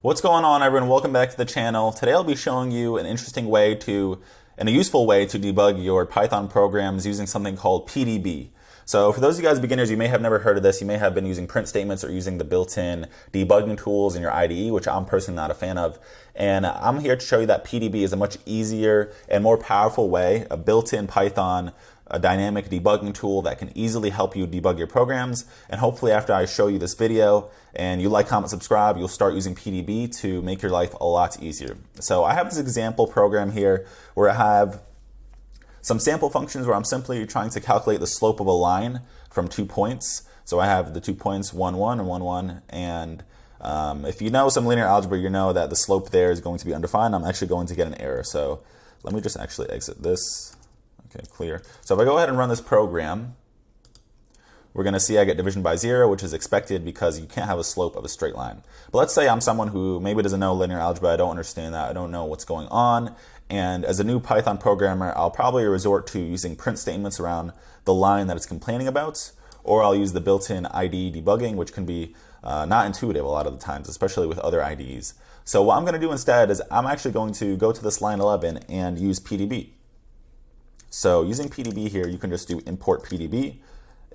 What's going on, everyone? Welcome back to the channel. Today I'll be showing you an interesting way and a useful way to debug your Python programs using something called PDB. So for those of you guys beginners, you may have never heard of this. You may have been using print statements or using the built-in debugging tools in your IDE, which I'm personally not a fan of. And I'm here to show you that PDB is a much easier and more powerful way, a built-in Python a dynamic debugging tool that can easily help you debug your programs. And hopefully after I show you this video and you like, comment, subscribe, you'll start using PDB to make your life a lot easier. So I have this example program here where I have some sample functions where I'm simply trying to calculate the slope of a line from 2 points. So I have the 2 points, 1, 1 and 1, 1. And if you know some linear algebra, you know that the slope there is going to be undefined. I'm actually going to get an error. So let me just actually exit this. Okay, clear. So if I go ahead and run this program, we're going to see I get division by 0, which is expected because you can't have a slope of a straight line. But let's say I'm someone who maybe doesn't know linear algebra, I don't understand that, I don't know what's going on, and as a new Python programmer, I'll probably resort to using print statements around the line that it's complaining about, or I'll use the built-in IDE debugging, which can be not intuitive a lot of the times, especially with other IDEs. So what I'm going to do instead is I'm actually going to go to this line 11 and use PDB. So using PDB here, you can just do import PDB,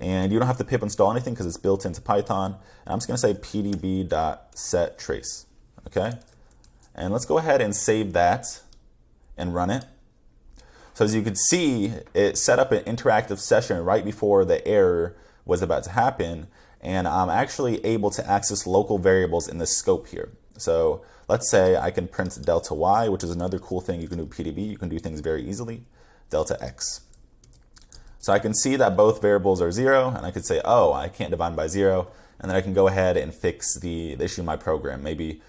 and you don't have to pip install anything because it's built into Python. And I'm just going to say pdb.setTrace, okay? And let's go ahead and save that and run it. So as you can see, it set up an interactive session right before the error was about to happen, and I'm actually able to access local variables in this scope here. So let's say I can print delta y, which is another cool thing you can do with PDB. You can do things very easily. Delta x. So I can see that both variables are 0, and I could say, oh, I can't divide by 0, and then I can go ahead and fix the issue in my program. Maybe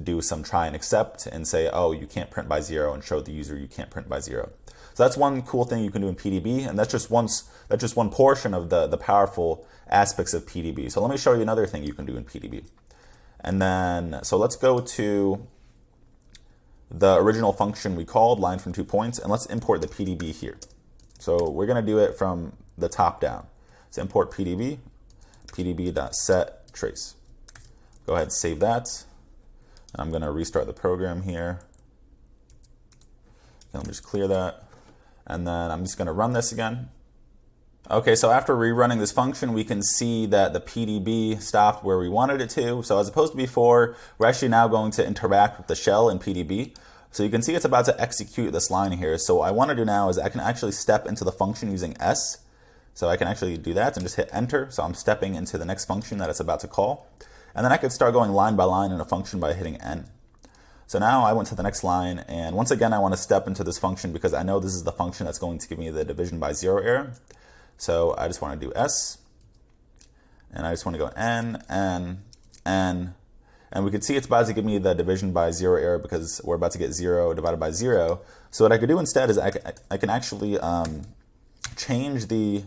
do some try and except and say, oh, you can't print by 0, and show the user you can't print by 0. So that's one cool thing you can do in PDB, and that's just one portion of the powerful aspects of PDB. So let me show you another thing you can do in PDB. And then, so let's go to the original function we called, line from 2 points, and let's import the PDB here. So we're going to do it from the top down. So import PDB, pdb.setTrace. Go ahead and save that. And I'm going to restart the program here. Okay, let me just clear that. And then I'm just going to run this again. Okay, so after rerunning this function, we can see that the PDB stopped where we wanted it to. So as opposed to before, we're actually now going to interact with the shell in PDB. So you can see it's about to execute this line here. So what I want to do now is I can actually step into the function using S. So I can actually do that and just hit enter. So I'm stepping into the next function that it's about to call. And then I could start going line by line in a function by hitting N. So now I went to the next line, and once again I want to step into this function because I know this is the function that's going to give me the division by 0 error. So I just want to do S, and I just want to go N, N, N, and we can see it's about to give me the division by 0 error because we're about to get 0 divided by 0. So what I could do instead is I can actually change the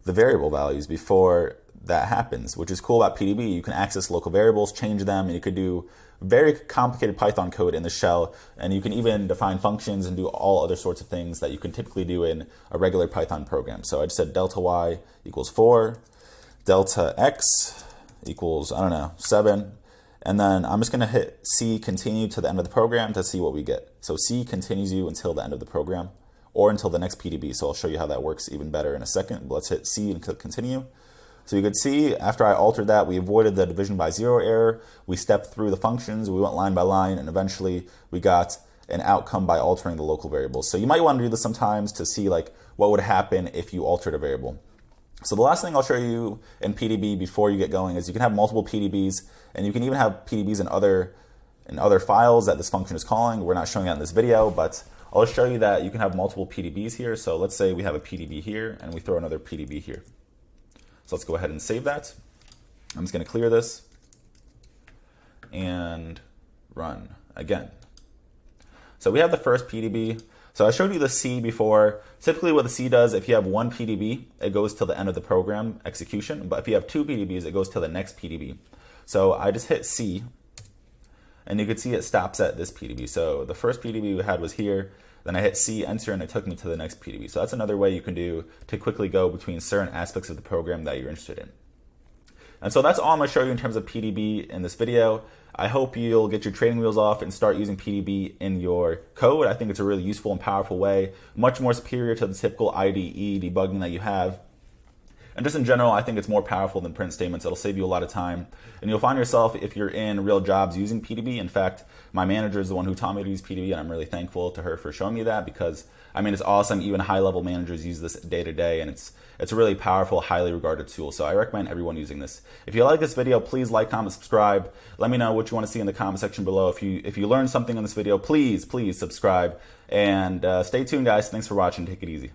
variable values before that happens, which is cool about PDB. You can access local variables, change them, and you could do very complicated Python code in the shell, and you can even define functions and do all other sorts of things that you can typically do in a regular Python program. So I just said delta y equals 4, delta x equals, I don't know, 7, and then I'm just going to hit C continue to the end of the program to see what we get. So C continues you until the end of the program, or until the next PDB. So I'll show you how that works even better in a second. But let's hit C and click continue. So you could see after I altered that, we avoided the division by 0 error. We stepped through the functions, we went line by line, and eventually we got an outcome by altering the local variables. So you might want to do this sometimes to see like what would happen if you altered a variable. So the last thing I'll show you in PDB before you get going is you can have multiple PDBs, and you can even have PDBs in other files that this function is calling. We're not showing that in this video, but I'll show you that you can have multiple PDBs here. So let's say we have a PDB here, and we throw another PDB here. So let's go ahead and save that. I'm just going to clear this and run again. So we have the first PDB. So I showed you the C before. Typically what the C does, if you have one PDB, it goes till the end of the program execution. But if you have two PDBs, it goes till the next PDB. So I just hit C, and you can see it stops at this PDB. So the first PDB we had was here. Then I hit C, enter, and it took me to the next PDB. So that's another way you can do to quickly go between certain aspects of the program that you're interested in. And so that's all I'm going to show you in terms of PDB in this video. I hope you'll get your training wheels off and start using PDB in your code. I think it's a really useful and powerful way, much more superior to the typical IDE debugging that you have. And just in general, I think it's more powerful than print statements. It'll save you a lot of time. And you'll find yourself, if you're in real jobs, using PDB. In fact, my manager is the one who taught me to use PDB, and I'm really thankful to her for showing me that, because, I mean, it's awesome. Even high-level managers use this day to day, and it's a really powerful, highly regarded tool. So I recommend everyone using this. If you like this video, please like, comment, subscribe. Let me know what you want to see in the comment section below. If you learned something in this video, please subscribe. And stay tuned, guys. Thanks for watching. Take it easy.